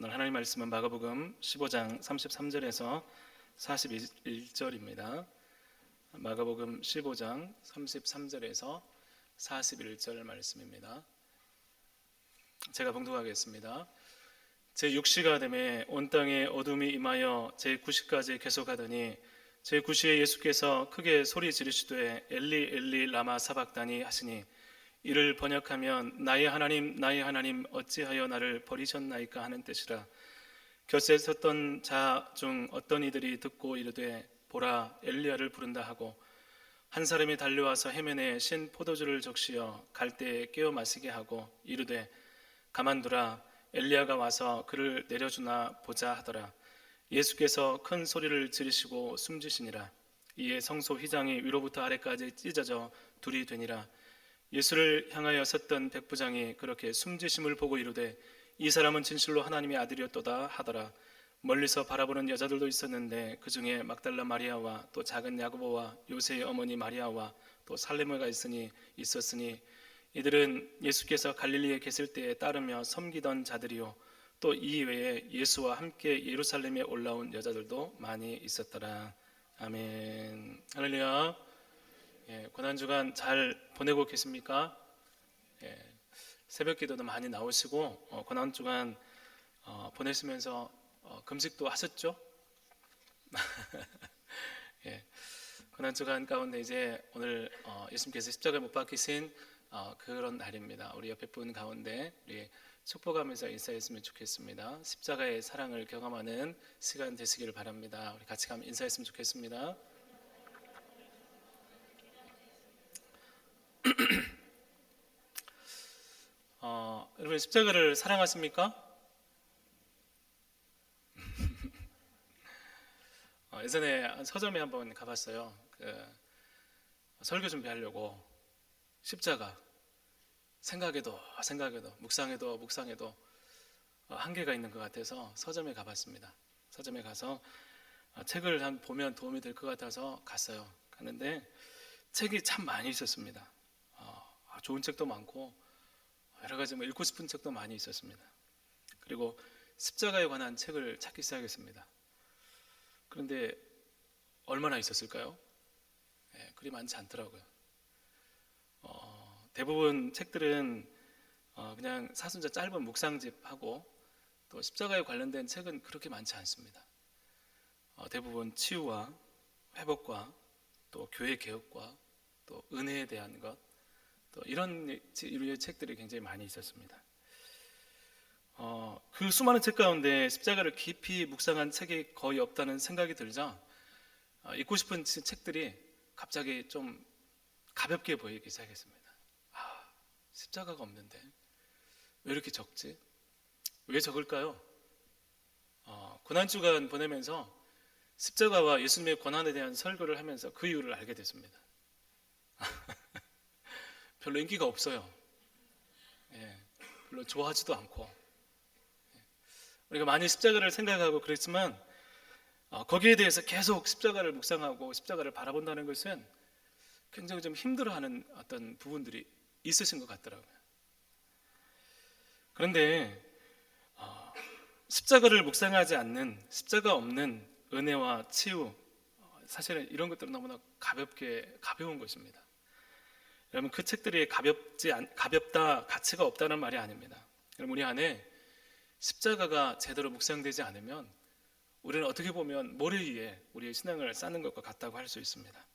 오늘 하나님 말씀은 마가복음 15장 33절에서 41절입니다. 마가복음 15장 33절에서 41절 말씀입니다. 제가 봉독하겠습니다. 제6시가 되매 온 땅에 어둠이 임하여 제9시까지 계속하더니 제9시에 예수께서 크게 소리 지르시되 엘리 엘리 라마 사박다니 하시니 이를 번역하면 나의 하나님 어찌하여 나를 버리셨나이까 하는 뜻이라. 곁에 섰던 자 중 어떤 이들이 듣고 이르되 보라 엘리야를 부른다 하고 한 사람이 달려와서 해면에 신 포도주를 적시어 갈대에 깨어 마시게 하고 이르되 가만두라 엘리야가 와서 그를 내려주나 보자 하더라. 예수께서 큰 소리를 지르시고 숨지시니라. 이에 성소 휘장이 위로부터 아래까지 찢어져 둘이 되니라. 예수를 향하여 섰던 백부장이 그렇게 숨지심을 보고 이르되 이 사람은 진실로 하나님의 아들이었도다 하더라. 멀리서 바라보는 여자들도 있었는데 그 중에 막달라 마리아와 또 작은 야고보와 요새의 어머니 마리아와 또 살레모가 있었으니 이들은 예수께서 갈릴리에 계실 때에 따르며 섬기던 자들이요 또 이 외에 예수와 함께 예루살렘에 올라온 여자들도 많이 있었더라. 아멘. 할렐루야. 고난주간 잘 보내고 계십니까? 새벽 기도도 많이 나오시고 고난주간 보내시면서 금식도 하셨죠? 고난주간 가운데 이제 오늘 예수님께서 십자가에 못 박히신 그런 날입니다. 우리 옆에 분 가운데 우리 축복하면서 인사했으면 좋겠습니다. 십자가의 사랑을 경험하는 시간 되시기를 바랍니다. 우리 같이 가면 인사했으면 좋겠습니다. 여러분 십자가를 사랑하십니까? 예전에 서점에 한번 가봤어요. 설교 준비하려고 십자가 생각해도 묵상해도 한계가 있는 것 같아서 서점에 가봤습니다. 서점에 가서 책을 한 보면 도움이 될 것 같아서 갔어요. 갔는데 책이 참 많이 있었습니다. 좋은 책도 많고 여러 가지 읽고 싶은 책도 많이 있었습니다. 그리고 십자가에 관한 책을 찾기 시작했습니다. 그런데 얼마나 있었을까요? 그리 많지 않더라고요. 대부분 책들은 그냥 사순자 짧은 묵상집하고 또 십자가에 관련된 책은 그렇게 많지 않습니다. 대부분 치유와 회복과 또 교회 개혁과 또 은혜에 대한 것 또 이런 유의 책들이 굉장히 많이 있었습니다. 그 수많은 책 가운데 십자가를 깊이 묵상한 책이 거의 없다는 생각이 들자 읽고 싶은 책들이 갑자기 좀 가볍게 보이기 시작했습니다. 십자가가 없는데 왜 이렇게 적지? 왜 적을까요? 고난주간 보내면서 십자가와 예수님의 고난에 대한 설교를 하면서 그 이유를 알게 됐습니다. 별로 인기가 없어요. 별로 좋아하지도 않고 우리가 많이 십자가를 생각하고 그랬지만 거기에 대해서 계속 십자가를 묵상하고 십자가를 바라본다는 것은 굉장히 좀 힘들어하는 어떤 부분들이 있으신 것 같더라고요. 그런데 십자가를 묵상하지 않는 십자가 없는 은혜와 치유 사실은 이런 것들은 너무나 가벼운 것입니다. 여러분 그 책들이 가볍다 가치가 없다는 말이 아닙니다. 여러분 우리 안에 십자가가 제대로 묵상되지 않으면 우리는 어떻게 보면 모래 위에 우리의 신앙을 쌓는 것과 같다고 할 수 있습니다.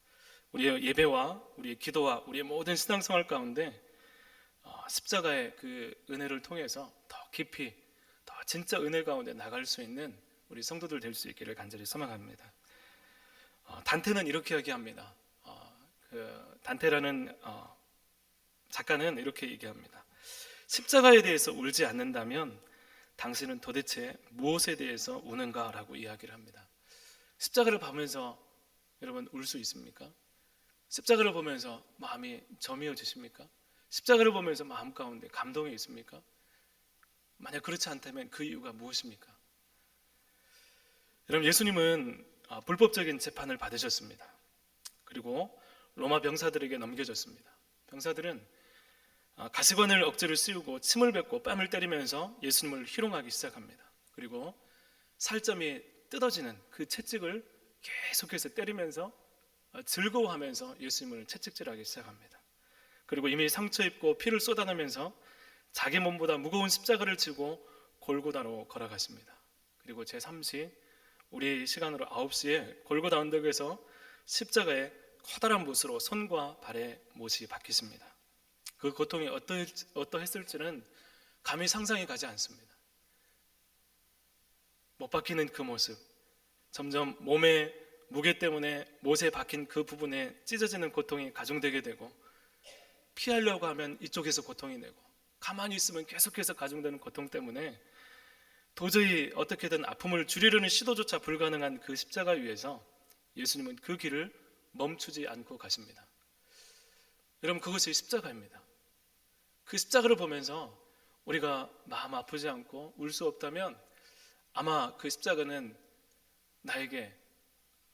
우리의 예배와 우리의 기도와 우리의 모든 신앙생활 가운데 십자가의 그 은혜를 통해서 더 깊이 더 진짜 은혜 가운데 나갈 수 있는 우리 성도들 될 수 있기를 간절히 소망합니다. 단테는 이렇게 얘기합니다. 단테라는 작가는 이렇게 얘기합니다. 십자가에 대해서 울지 않는다면 당신은 도대체 무엇에 대해서 우는가? 라고 이야기를 합니다. 십자가를 보면서 여러분 울 수 있습니까? 십자가를 보면서 마음이 저미어지십니까? 십자가를 보면서 마음 가운데 감동이 있습니까? 만약 그렇지 않다면 그 이유가 무엇입니까? 여러분 예수님은 불법적인 재판을 받으셨습니다. 그리고 로마 병사들에게 넘겨졌습니다. 병사들은 가시관을 억지로 씌우고 침을 뱉고 뺨을 때리면서 예수님을 희롱하기 시작합니다. 그리고 살점이 뜯어지는 그 채찍을 계속해서 때리면서 즐거워하면서 예수님을 채찍질하기 시작합니다. 그리고 이미 상처 입고 피를 쏟아내면서 자기 몸보다 무거운 십자가를 지고 골고다로 걸어가십니다. 그리고 제3시 우리 시간으로 9시에 골고다 언덕에서 십자가에 커다란 못으로 손과 발에 못이 박히십니다. 그 고통이 어떠했을지는 감히 상상이 가지 않습니다. 못 박히는 그 모습, 점점 몸의 무게 때문에 못에 박힌 그 부분에 찢어지는 고통이 가중되게 되고, 피하려고 하면 이쪽에서 고통이 되고, 가만히 있으면 계속해서 가중되는 고통 때문에 도저히 어떻게든 아픔을 줄이려는 시도조차 불가능한 그 십자가 위에서 예수님은 그 길을 멈추지 않고 가십니다. 여러분, 그것이 십자가입니다. 그 십자가를 보면서 우리가 마음 아프지 않고 울 수 없다면 아마 그 십자가는 나에게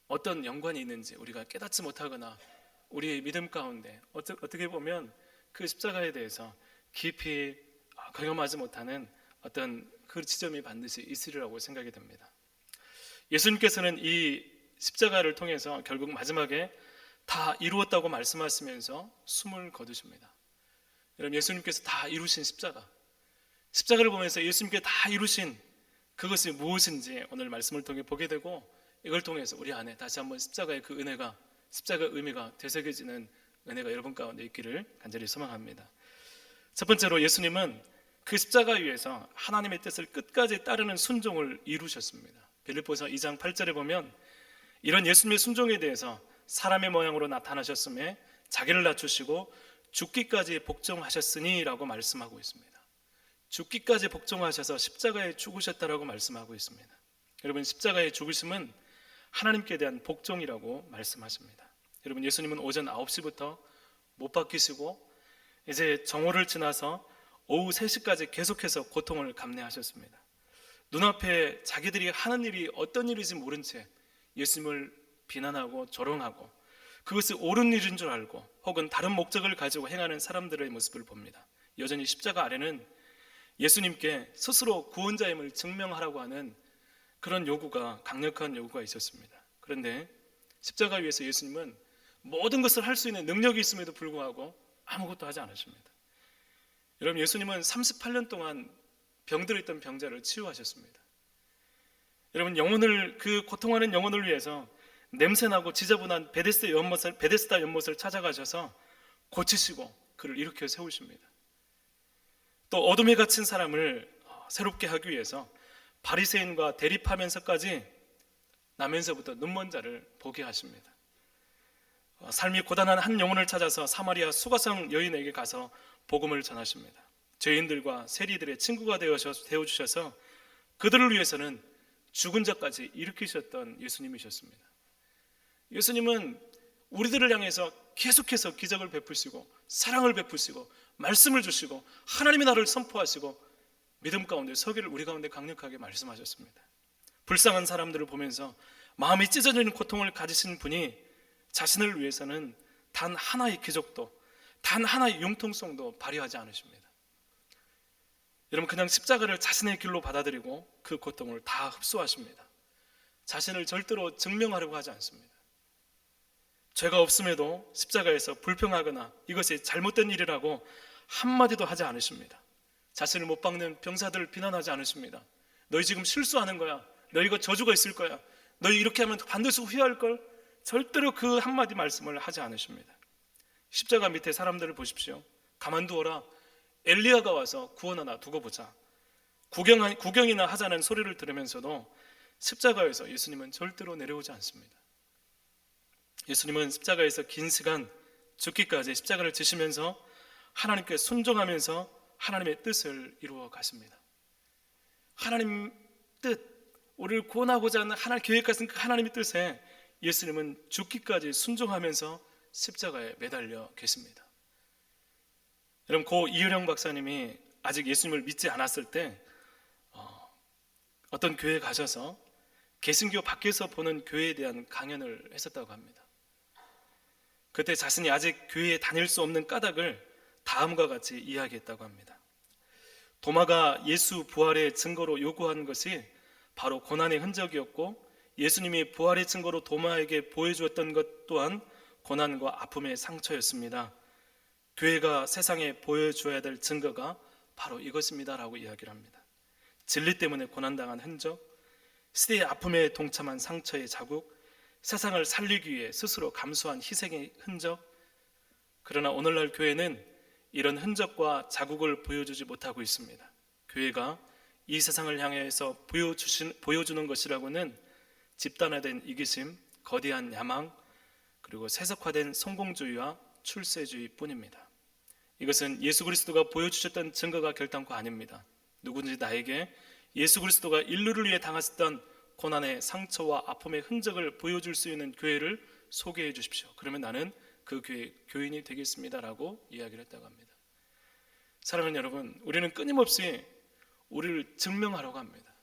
어떤 연관이 있는지 우리가 깨닫지 못하거나 우리의 믿음 가운데 어떻게 보면 그 십자가에 대해서 깊이 경험하지 못하는 어떤 그 지점이 반드시 있으리라고 생각이 됩니다. 예수님께서는 이 십자가를 통해서 결국 마지막에 다 이루었다고 말씀하시면서 숨을 거두십니다. 여러분, 예수님께서 다 이루신 십자가를 보면서 예수님께 다 이루신 그것이 무엇인지 오늘 말씀을 통해 보게 되고, 이걸 통해서 우리 안에 다시 한번 십자가의 그 은혜가, 십자가의 의미가 되새겨지는 은혜가 여러분 가운데 있기를 간절히 소망합니다. 첫 번째로 예수님은 그 십자가 위에서 하나님의 뜻을 끝까지 따르는 순종을 이루셨습니다. 빌립보서 2장 8절에 보면 이런 예수님의 순종에 대해서 사람의 모양으로 나타나셨음에 자기를 낮추시고 죽기까지 복종하셨으니 라고 말씀하고 있습니다. 죽기까지 복종하셔서 십자가에 죽으셨다라고 말씀하고 있습니다. 여러분, 십자가의 죽으심은 하나님께 대한 복종이라고 말씀하십니다. 여러분, 예수님은 오전 9시부터 못 박히시고 이제 정오를 지나서 오후 3시까지 계속해서 고통을 감내하셨습니다. 눈앞에 자기들이 하는 일이 어떤 일인지 모른 채 예수님을 비난하고 조롱하고 그것이 옳은 일인 줄 알고 혹은 다른 목적을 가지고 행하는 사람들의 모습을 봅니다. 여전히 십자가 아래는 예수님께 스스로 구원자임을 증명하라고 하는 그런 요구가, 강력한 요구가 있었습니다. 그런데 십자가 위에서 예수님은 모든 것을 할 수 있는 능력이 있음에도 불구하고 아무것도 하지 않으십니다. 여러분, 예수님은 38년 동안 병들어 있던 병자를 치유하셨습니다. 여러분, 그 고통하는 영혼을 위해서 냄새나고 지저분한 베데스다 연못을 찾아가셔서 고치시고 그를 일으켜 세우십니다. 또 어둠에 갇힌 사람을 새롭게 하기 위해서 바리새인과 대립하면서까지 나면서부터 눈먼 자를 보게 하십니다. 삶이 고단한 한 영혼을 찾아서 사마리아 수가성 여인에게 가서 복음을 전하십니다. 죄인들과 세리들의 친구가 되어주셔서 그들을 위해서는 죽은 자까지 일으키셨던 예수님이셨습니다. 예수님은 우리들을 향해서 계속해서 기적을 베푸시고 사랑을 베푸시고 말씀을 주시고 하나님의 나라를 선포하시고 믿음 가운데 서기를 우리 가운데 강력하게 말씀하셨습니다. 불쌍한 사람들을 보면서 마음이 찢어지는 고통을 가지신 분이 자신을 위해서는 단 하나의 기적도, 단 하나의 융통성도 발휘하지 않으십니다. 여러분, 그냥 십자가를 자신의 길로 받아들이고 그 고통을 다 흡수하십니다. 자신을 절대로 증명하려고 하지 않습니다. 죄가 없음에도 십자가에서 불평하거나 이것이 잘못된 일이라고 한마디도 하지 않으십니다. 자신을 못 박는 병사들을 비난하지 않으십니다. 너희 지금 실수하는 거야. 너희 이거 저주가 있을 거야. 너희 이렇게 하면 반드시 후회할 걸. 절대로 그 한마디 말씀을 하지 않으십니다. 십자가 밑에 사람들을 보십시오. 가만두어라. 엘리야가 와서 구원 하나 두고 보자. 구경이나 하자는 소리를 들으면서도 십자가에서 예수님은 절대로 내려오지 않습니다. 예수님은 십자가에서 긴 시간 죽기까지 십자가를 지시면서 하나님께 순종하면서 하나님의 뜻을 이루어 가십니다. 하나님 뜻, 우리를 구원하고자 하는 하나님 계획하신 그 하나님의 뜻에 예수님은 죽기까지 순종하면서 십자가에 매달려 계십니다. 여러분, 고 이효령 박사님이 아직 예수님을 믿지 않았을 때 어떤 교회에 가셔서 개신교 밖에서 보는 교회에 대한 강연을 했었다고 합니다. 그때 자신이 아직 교회에 다닐 수 없는 까닭을 다음과 같이 이야기했다고 합니다. 도마가 예수 부활의 증거로 요구한 것이 바로 고난의 흔적이었고, 예수님이 부활의 증거로 도마에게 보여주었던 것 또한 고난과 아픔의 상처였습니다. 교회가 세상에 보여줘야 될 증거가 바로 이것입니다 라고 이야기를 합니다. 진리 때문에 고난당한 흔적, 시대의 아픔에 동참한 상처의 자국, 세상을 살리기 위해 스스로 감수한 희생의 흔적. 그러나 오늘날 교회는 이런 흔적과 자국을 보여주지 못하고 있습니다. 교회가 이 세상을 향해서 보여주는 것이라고는 집단화된 이기심, 거대한 야망, 그리고 세속화된 성공주의와 출세주의 뿐입니다. 이것은 예수 그리스도가 보여주셨던 증거가 결단코 아닙니다. 누구든지 나에게 예수 그리스도가 인류를 위해 당하셨던 고난의 상처와 아픔의 흔적을 보여줄 수 있는 교회를 소개해 주십시오. 그러면 나는 그 교회 교인이 되겠습니다 라고 이야기를 했다고 합니다. 사랑하는 여러분, 우리는 끊임없이 우리를 증명하려고 합니다.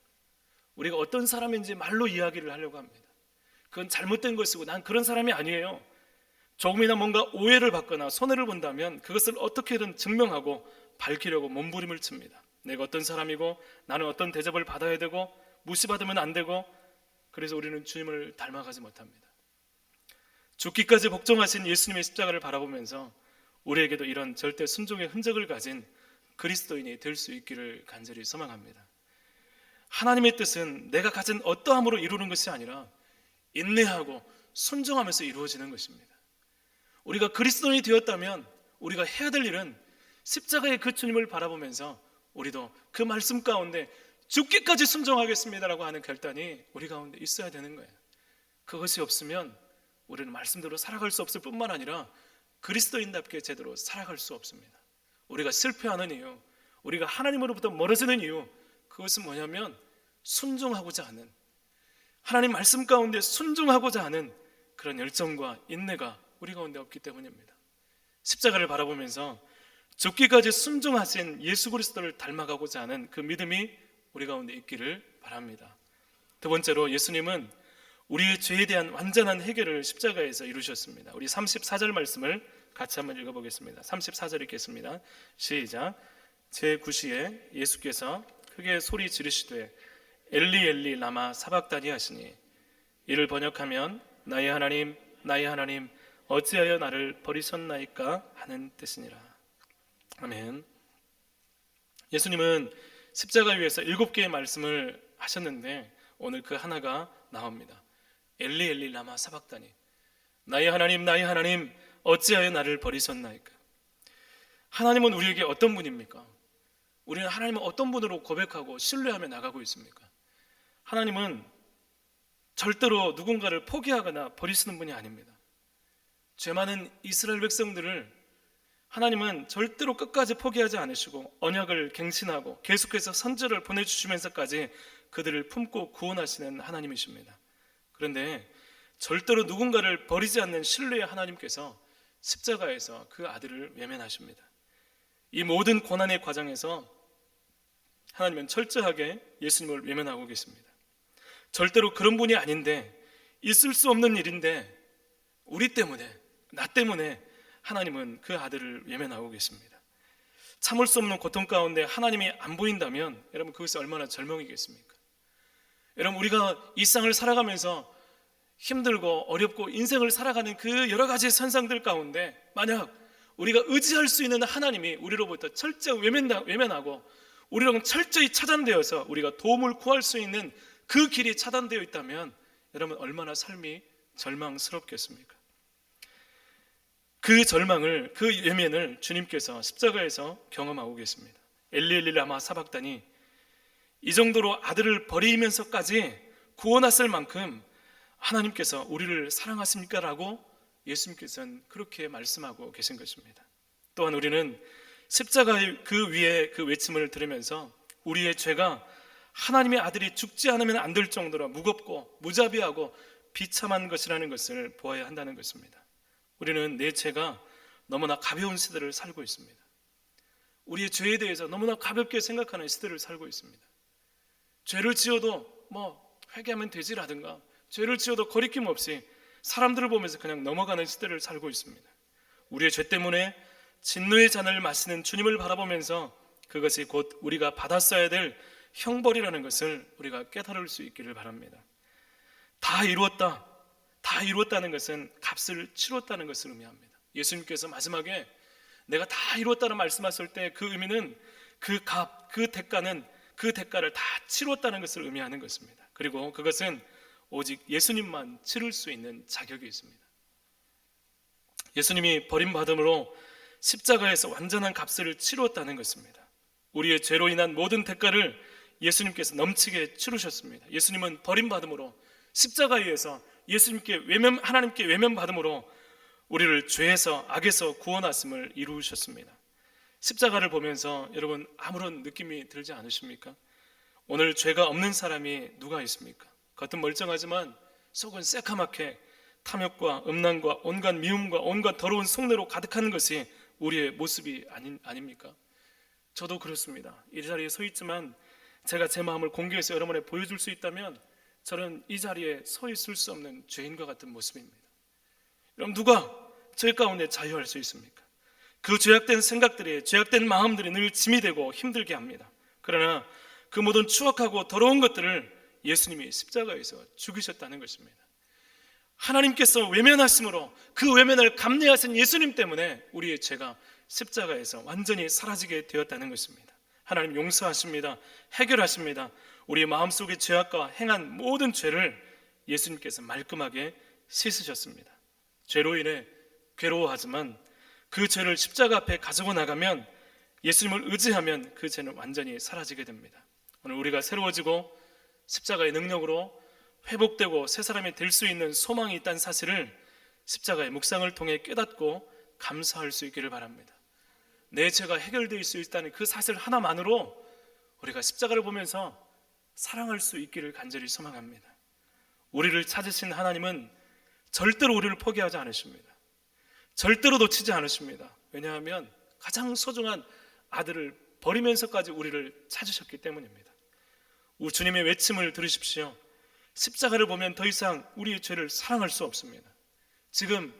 우리가 어떤 사람인지 말로 이야기를 하려고 합니다. 그건 잘못된 것이고 난 그런 사람이 아니에요. 조금이나 뭔가 오해를 받거나 손해를 본다면 그것을 어떻게든 증명하고 밝히려고 몸부림을 칩니다. 내가 어떤 사람이고 나는 어떤 대접을 받아야 되고 무시받으면 안 되고, 그래서 우리는 주님을 닮아가지 못합니다. 죽기까지 복종하신 예수님의 십자가를 바라보면서 우리에게도 이런 절대 순종의 흔적을 가진 그리스도인이 될 수 있기를 간절히 소망합니다. 하나님의 뜻은 내가 가진 어떠함으로 이루는 것이 아니라 인내하고 순종하면서 이루어지는 것입니다. 우리가 그리스도인이 되었다면 우리가 해야 될 일은 십자가의 그 주님을 바라보면서 우리도 그 말씀 가운데 죽기까지 순종하겠습니다라고 하는 결단이 우리 가운데 있어야 되는 거예요. 그것이 없으면 우리는 말씀대로 살아갈 수 없을 뿐만 아니라 그리스도인답게 제대로 살아갈 수 없습니다. 우리가 실패하는 이유, 우리가 하나님으로부터 멀어지는 이유, 그것은 뭐냐면 순종하고자 하는, 하나님 말씀 가운데 순종하고자 하는 그런 열정과 인내가 우리 가운데 없기 때문입니다. 십자가를 바라보면서 죽기까지 순종하신 예수 그리스도를 닮아가고자 하는 그 믿음이 우리 가운데 있기를 바랍니다. 두 번째로, 예수님은 우리의 죄에 대한 완전한 해결을 십자가에서 이루셨습니다. 우리 34절 말씀을 같이 한번 읽어보겠습니다. 34절 읽겠습니다. 시작. 제9시에 예수께서 크게 소리 지르시되 엘리 엘리 라마 사박다니 하시니, 이를 번역하면 나의 하나님 나의 하나님 어찌하여 나를 버리셨나이까 하는 뜻이니라. 아멘. 예수님은 십자가 위에서 7개의 말씀을 하셨는데 오늘 그 하나가 나옵니다. 엘리 엘리 라마 사박다니, 나의 하나님 어찌하여 나를 버리셨나이까. 하나님은 우리에게 어떤 분입니까? 우리는 하나님은 어떤 분으로 고백하고 신뢰하며 나가고 있습니까? 하나님은 절대로 누군가를 포기하거나 버리시는 분이 아닙니다. 죄 많은 이스라엘 백성들을 하나님은 절대로 끝까지 포기하지 않으시고 언약을 갱신하고 계속해서 선지자를 보내주시면서까지 그들을 품고 구원하시는 하나님이십니다. 그런데 절대로 누군가를 버리지 않는 신뢰의 하나님께서 십자가에서 그 아들을 외면하십니다. 이 모든 고난의 과정에서 하나님은 철저하게 예수님을 외면하고 계십니다. 절대로 그런 분이 아닌데, 있을 수 없는 일인데 우리 때문에, 나 때문에 하나님은 그 아들을 외면하고 계십니다. 참을 수 없는 고통 가운데 하나님이 안 보인다면 여러분, 그것이 얼마나 절망이겠습니까? 여러분, 우리가 이 세상을 살아가면서 힘들고 어렵고 인생을 살아가는 그 여러 가지 선상들 가운데 만약 우리가 의지할 수 있는 하나님이 우리로부터 철저히 외면하고 우리랑 철저히 차단되어서 우리가 도움을 구할 수 있는 그 길이 차단되어 있다면 여러분, 얼마나 삶이 절망스럽겠습니까? 그 절망을, 그 외면을 주님께서 십자가에서 경험하고 계십니다. 엘리 엘리 라마 사박다니, 이 정도로 아들을 버리면서까지 구원하실 만큼 하나님께서 우리를 사랑하십니까? 라고 예수님께서는 그렇게 말씀하고 계신 것입니다. 또한 우리는 십자가의 그 위에 그 외침을 들으면서 우리의 죄가 하나님의 아들이 죽지 않으면 안 될 정도로 무겁고 무자비하고 비참한 것이라는 것을 보아야 한다는 것입니다. 우리는 내 죄가 너무나 가벼운 시대를 살고 있습니다. 우리의 죄에 대해서 너무나 가볍게 생각하는 시대를 살고 있습니다. 죄를 지어도 회개하면 되지라든가, 죄를 지어도 거리낌 없이 사람들을 보면서 그냥 넘어가는 시대를 살고 있습니다. 우리의 죄 때문에 진노의 잔을 마시는 주님을 바라보면서 그것이 곧 우리가 받았어야 될 형벌이라는 것을 우리가 깨달을 수 있기를 바랍니다. 다 이루었다, 다 이루었다는 것은 값을 치렀다는 것을 의미합니다. 예수님께서 마지막에 내가 다 이루었다는 말씀하실 때 그 의미는 그 값, 그 대가는 그 대가를 다 치렀다는 것을 의미하는 것입니다. 그리고 그것은 오직 예수님만 치를 수 있는 자격이 있습니다. 예수님이 버림받음으로 십자가에서 완전한 값을 치루었다는 것입니다. 우리의 죄로 인한 모든 대가를 예수님께서 넘치게 치르셨습니다. 예수님은 버림받음으로 십자가에 의해서 하나님께 외면받음으로 우리를 죄에서 악에서 구원하심을 이루셨습니다. 십자가를 보면서 여러분 아무런 느낌이 들지 않으십니까? 오늘 죄가 없는 사람이 누가 있습니까? 겉은 멀쩡하지만 속은 새카맣게 탐욕과 음란과 온갖 미움과 온갖 더러운 속내로 가득한 것이 우리의 모습이 아닙니까? 저도 그렇습니다. 이 자리에 서 있지만 제가 제 마음을 공개해서 여러분에 보여줄 수 있다면 저는 이 자리에 서 있을 수 없는 죄인과 같은 모습입니다. 여러분 누가 죄 가운데 자유할 수 있습니까? 그 죄악된 생각들이, 죄악된 마음들이 늘 짐이 되고 힘들게 합니다. 그러나 그 모든 추악하고 더러운 것들을 예수님이 십자가에서 죽이셨다는 것입니다. 하나님께서 외면하심으로 그 외면을 감내하신 예수님 때문에 우리의 죄가 십자가에서 완전히 사라지게 되었다는 것입니다. 하나님 용서하십니다. 해결하십니다. 우리 마음속의 죄악과 행한 모든 죄를 예수님께서 말끔하게 씻으셨습니다. 죄로 인해 괴로워하지만 그 죄를 십자가 앞에 가지고 나가면, 예수님을 의지하면 그 죄는 완전히 사라지게 됩니다. 오늘 우리가 새로워지고 십자가의 능력으로 회복되고 새 사람이 될 수 있는 소망이 있다는 사실을 십자가의 묵상을 통해 깨닫고 감사할 수 있기를 바랍니다. 내 죄가 해결될 수 있다는 그 사실 하나만으로 우리가 십자가를 보면서 사랑할 수 있기를 간절히 소망합니다. 우리를 찾으신 하나님은 절대로 우리를 포기하지 않으십니다. 절대로 놓치지 않으십니다. 왜냐하면 가장 소중한 아들을 버리면서까지 우리를 찾으셨기 때문입니다. 우리 주님의 외침을 들으십시오. 십자가를 보면 더 이상 우리의 죄를 사랑할 수 없습니다. 지금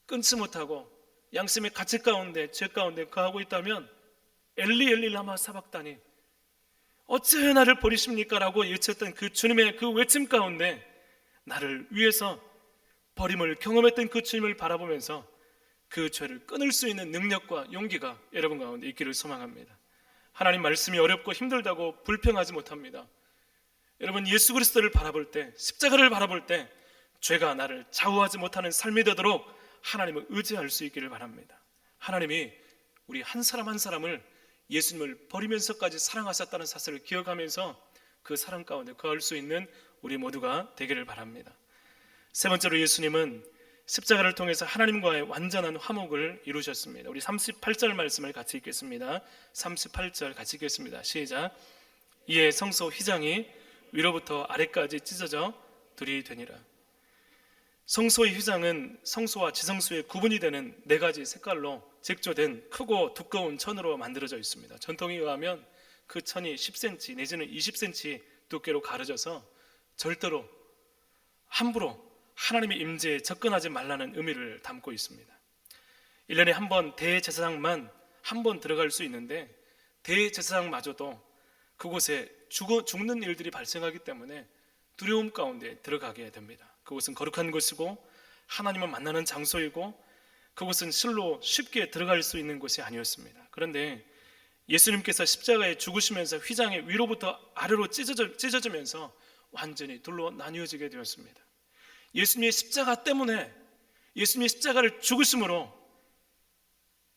끊지 못하고 양심의 가치 가운데, 죄 가운데 거하고 있다면 엘리 엘리 라마 사박다니, 어찌하여 나를 버리십니까? 라고 외쳤던 그 주님의 그 외침 가운데 나를 위해서 버림을 경험했던 그 주님을 바라보면서 그 죄를 끊을 수 있는 능력과 용기가 여러분 가운데 있기를 소망합니다. 하나님 말씀이 어렵고 힘들다고 불평하지 못합니다. 여러분 예수 그리스도를 바라볼 때, 십자가를 바라볼 때 죄가 나를 좌우하지 못하는 삶이 되도록 하나님을 의지할 수 있기를 바랍니다. 하나님이 우리 한 사람 한 사람을 예수님을 버리면서까지 사랑하셨다는 사실을 기억하면서 그 사랑 가운데 거할 수 있는 우리 모두가 되기를 바랍니다. 세 번째로 예수님은 십자가를 통해서 하나님과의 완전한 화목을 이루셨습니다. 우리 38절 말씀을 같이 읽겠습니다. 38절 같이 읽겠습니다. 시작. 이에 성소 휘장이 위로부터 아래까지 찢어져 둘이 되니라. 성소의 휘장은 성소와 지성소의 구분이 되는 네 가지 색깔로 직조된 크고 두꺼운 천으로 만들어져 있습니다. 전통에 의하면 그 천이 10cm 내지는 20cm 두께로 가려져서 절대로 함부로 하나님의 임재에 접근하지 말라는 의미를 담고 있습니다. 1년에 한 번 대제사장만 한 번 들어갈 수 있는데 대제사장마저도 그곳에 죽는 일들이 발생하기 때문에 두려움 가운데 들어가게 됩니다. 그곳은 거룩한 곳이고 하나님을 만나는 장소이고 그곳은 실로 쉽게 들어갈 수 있는 곳이 아니었습니다. 그런데 예수님께서 십자가에 죽으시면서 휘장이 위로부터 아래로 찢어지면서 완전히 둘로 나뉘어지게 되었습니다. 예수님의 십자가 때문에, 예수님의 십자가를 죽으심으로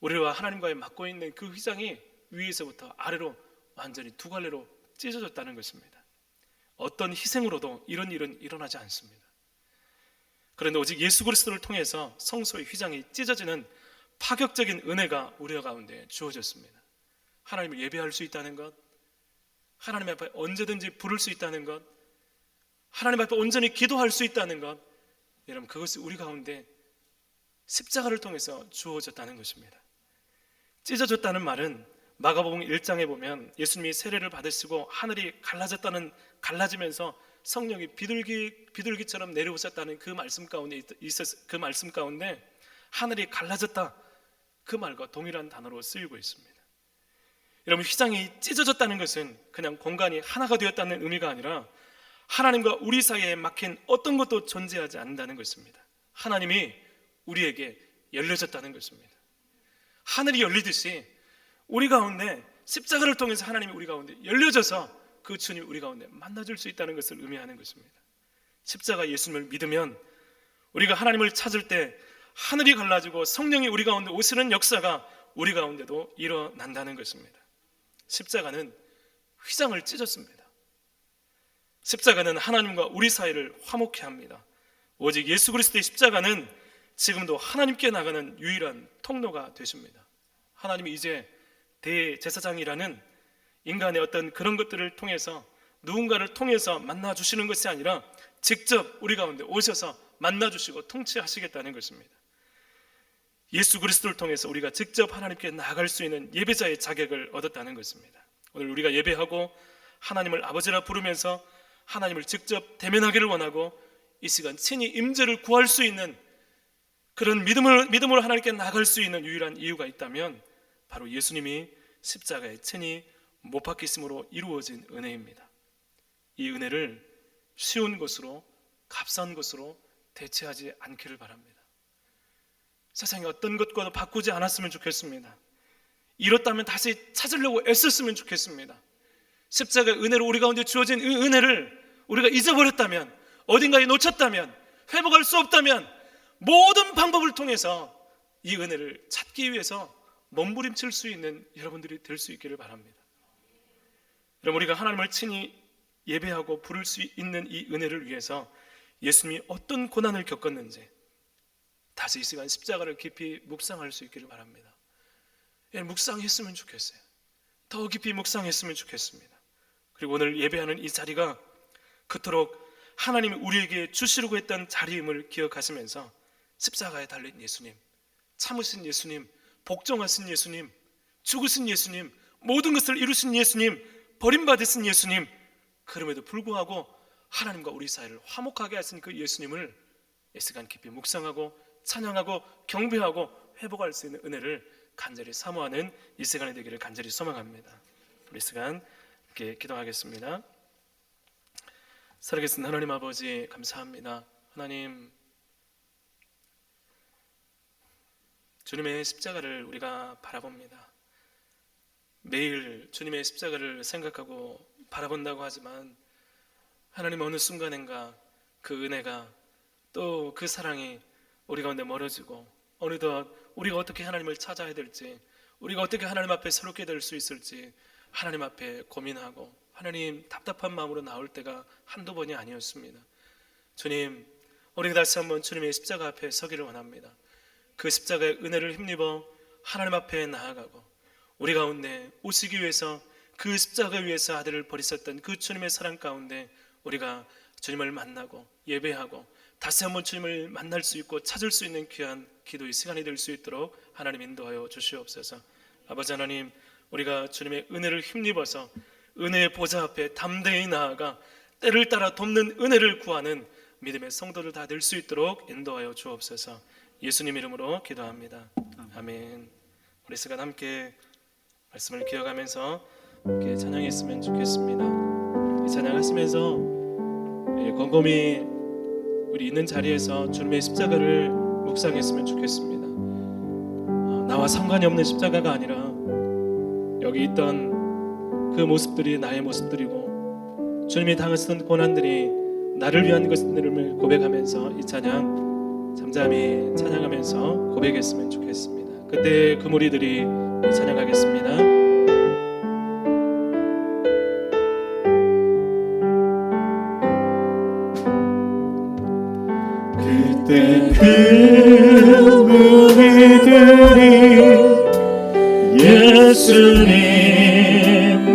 우리와 하나님과의 맡고 있는 그 휘장이 위에서부터 아래로 완전히 두 갈래로 찢어졌다는 것입니다. 어떤 희생으로도 이런 일은 일어나지 않습니다. 그런데 오직 예수 그리스도를 통해서 성소의 휘장이 찢어지는 파격적인 은혜가 우리 가운데 주어졌습니다. 하나님을 예배할 수 있다는 것, 하나님 앞에 언제든지 부를 수 있다는 것, 하나님 앞에 온전히 기도할 수 있다는 것, 여러분 그것이 우리 가운데 십자가를 통해서 주어졌다는 것입니다. 찢어졌다는 말은 마가복음 1장에 보면 예수님이 세례를 받으시고 하늘이 갈라지면서 성령이 비둘기처럼 내려오셨다는 그 말씀 가운데 그 말씀 가운데 하늘이 갈라졌다 그 말과 동일한 단어로 쓰이고 있습니다. 여러분, 휘장이 찢어졌다는 것은 그냥 공간이 하나가 되었다는 의미가 아니라 하나님과 우리 사이에 막힌 어떤 것도 존재하지 않는다는 것입니다. 하나님이 우리에게 열려졌다는 것입니다. 하늘이 열리듯이 우리 가운데 십자가를 통해서 하나님이 우리 가운데 열려져서 그 주님이 우리 가운데 만나줄 수 있다는 것을 의미하는 것입니다. 십자가 예수님을 믿으면 우리가 하나님을 찾을 때 하늘이 갈라지고 성령이 우리 가운데 오시는 역사가 우리 가운데도 일어난다는 것입니다. 십자가는 휘장을 찢었습니다. 십자가는 하나님과 우리 사이를 화목케 합니다. 오직 예수 그리스도의 십자가는 지금도 하나님께 나가는 유일한 통로가 되십니다. 하나님이 이제 대제사장이라는 인간의 어떤 그런 것들을 통해서 누군가를 통해서 만나주시는 것이 아니라 직접 우리 가운데 오셔서 만나주시고 통치하시겠다는 것입니다. 예수 그리스도를 통해서 우리가 직접 하나님께 나아갈 수 있는 예배자의 자격을 얻었다는 것입니다. 오늘 우리가 예배하고 하나님을 아버지라 부르면서 하나님을 직접 대면하기를 원하고 이 시간 친히 임재를 구할 수 있는 그런 믿음으로 하나님께 나아갈 수 있는 유일한 이유가 있다면 바로 예수님이 십자가에 친히 못 박히심으로 이루어진 은혜입니다. 이 은혜를 쉬운 것으로, 값싼 것으로 대체하지 않기를 바랍니다. 세상에 어떤 것과도 바꾸지 않았으면 좋겠습니다. 잃었다면 다시 찾으려고 애썼으면 좋겠습니다. 십자가의 은혜로 우리 가운데 주어진 이 은혜를 우리가 잊어버렸다면, 어딘가에 놓쳤다면, 회복할 수 없다면 모든 방법을 통해서 이 은혜를 찾기 위해서 몸부림칠 수 있는 여러분들이 될 수 있기를 바랍니다. 여러분, 우리가 하나님을 친히 예배하고 부를 수 있는 이 은혜를 위해서 예수님이 어떤 고난을 겪었는지 다시 이 시간 십자가를 깊이 묵상할 수 있기를 바랍니다. 묵상했으면 좋겠어요. 더 깊이 묵상했으면 좋겠습니다. 그리고 오늘 예배하는 이 자리가 그토록 하나님이 우리에게 주시려고 했던 자리임을 기억하시면서 십자가에 달린 예수님, 참으신 예수님, 복종하신 예수님, 죽으신 예수님, 모든 것을 이루신 예수님, 버림받으신 예수님, 그럼에도 불구하고 하나님과 우리 사이를 화목하게 하신 그 예수님을 이 시간 깊이 묵상하고 찬양하고 경배하고 회복할 수 있는 은혜를 간절히 사모하는 이 시간이 되기를 간절히 소망합니다. 우리 시간 이렇게 기도하겠습니다. 살아계신 하나님 아버지, 감사합니다. 하나님, 주님의 십자가를 우리가 바라봅니다. 매일 주님의 십자가를 생각하고 바라본다고 하지만 하나님, 어느 순간인가 그 은혜가 또 그 사랑이 우리 가운데 멀어지고 어느덧 우리가 어떻게 하나님을 찾아야 될지, 우리가 어떻게 하나님 앞에 새롭게 될 수 있을지 하나님 앞에 고민하고 하나님 답답한 마음으로 나올 때가 한두 번이 아니었습니다. 주님, 우리가 다시 한번 주님의 십자가 앞에 서기를 원합니다. 그 십자가의 은혜를 힘입어 하나님 앞에 나아가고 우리 가운데 오시기 위해서 그 십자가 위에서 아들을 버리셨던 그 주님의 사랑 가운데 우리가 주님을 만나고 예배하고 다시 한번 주님을 만날 수 있고 찾을 수 있는 귀한 기도의 시간이 될 수 있도록 하나님 인도하여 주시옵소서. 아버지 하나님, 우리가 주님의 은혜를 힘입어서 은혜의 보좌 앞에 담대히 나아가 때를 따라 돕는 은혜를 구하는 믿음의 성도들 다 될 수 있도록 인도하여 주옵소서. 예수님 이름으로 기도합니다. 아멘. 우리 시간 함께 말씀을 기억하면서 함께 찬양했으면 좋겠습니다. 이 찬양하시면서 곰곰이 우리 있는 자리에서 주님의 십자가를 묵상했으면 좋겠습니다. 나와 상관이 없는 십자가가 아니라 여기 있던 그 모습들이 나의 모습들이고 주님이 당하시던 고난들이 나를 위한 것들을 고백하면서 이 찬양 잠잠히 찬양하면서 고백했으면 좋겠습니다. 그때 그 무리들이 찬양하겠습니다. 그때 그 무리들이 예수님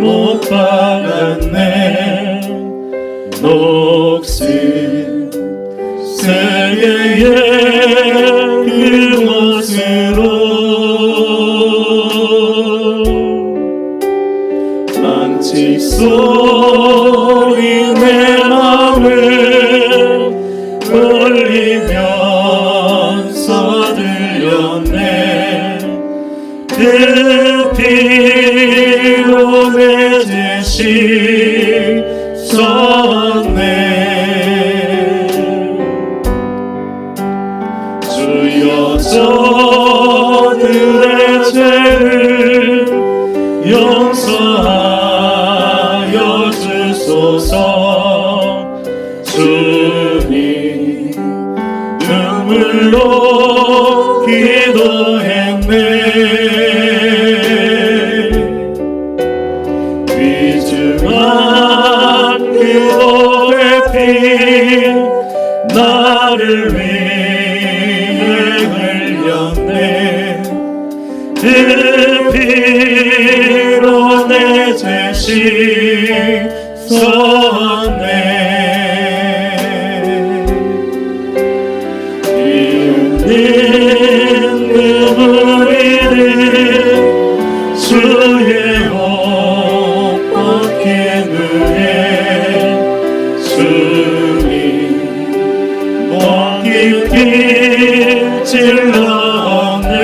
못 박았네, 녹슨 세계의 그곳으로 만칙 소리 내 맘을 울리면서 들렸네. 그 피 피로 내 죄 씻었네. 주여 저들의 죄를 용서하여 주소서. 주님 눈물로 기도했네. 귀중한 그 보배 피 나를 위해 흘렸네. 그 피로 내 죄 씻었네. 이웃님 그 무리들 주의 옷 벗긴 후에 주님 목 깊이 찔렀네.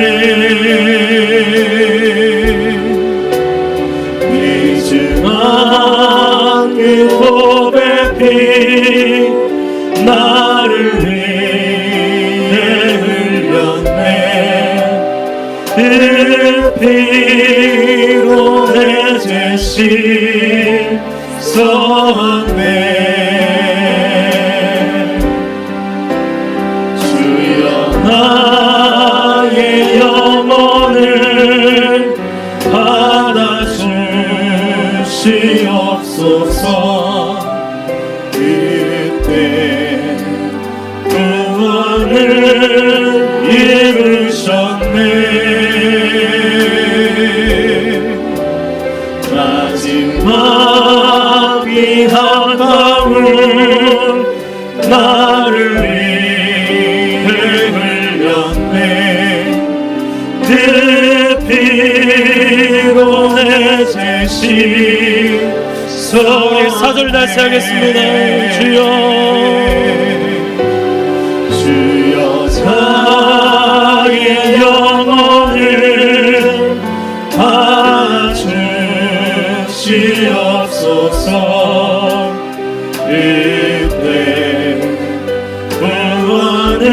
귀중한 그 보배 피 나를 위해 흘렸네. 그 피로 내 죄 씻었네. 주여 나의 영혼을 받아주시옵소서. 그때 구원을 이루셨네. 마지막 귀한 방울 나를 위해 흘렸네. 그 피로 내 죄 씻었네. 우리 4절 다시 하겠습니다. 주여 주여 자의 영혼을 받아주시옵소서. 그때 구원을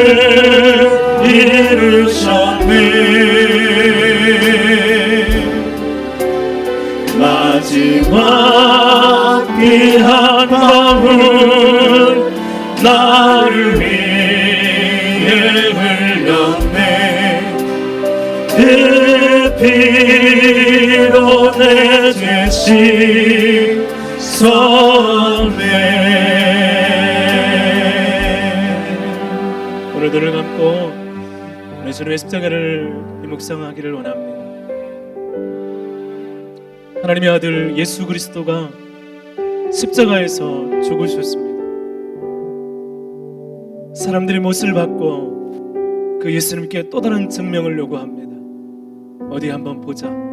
이루셨네. 마지막 귀한 방울 나를 위해 흘렸네. 그 피로 내 죄 씻었네. 오늘 눈을 감고 오늘 주님의 십자가를 묵상하기를 원합니다. 하나님의 아들 예수 그리스도가 십자가에서 죽으셨습니다. 사람들이 못을 받고 그 예수님께 또 다른 증명을 요구합니다. 어디 한번 보자.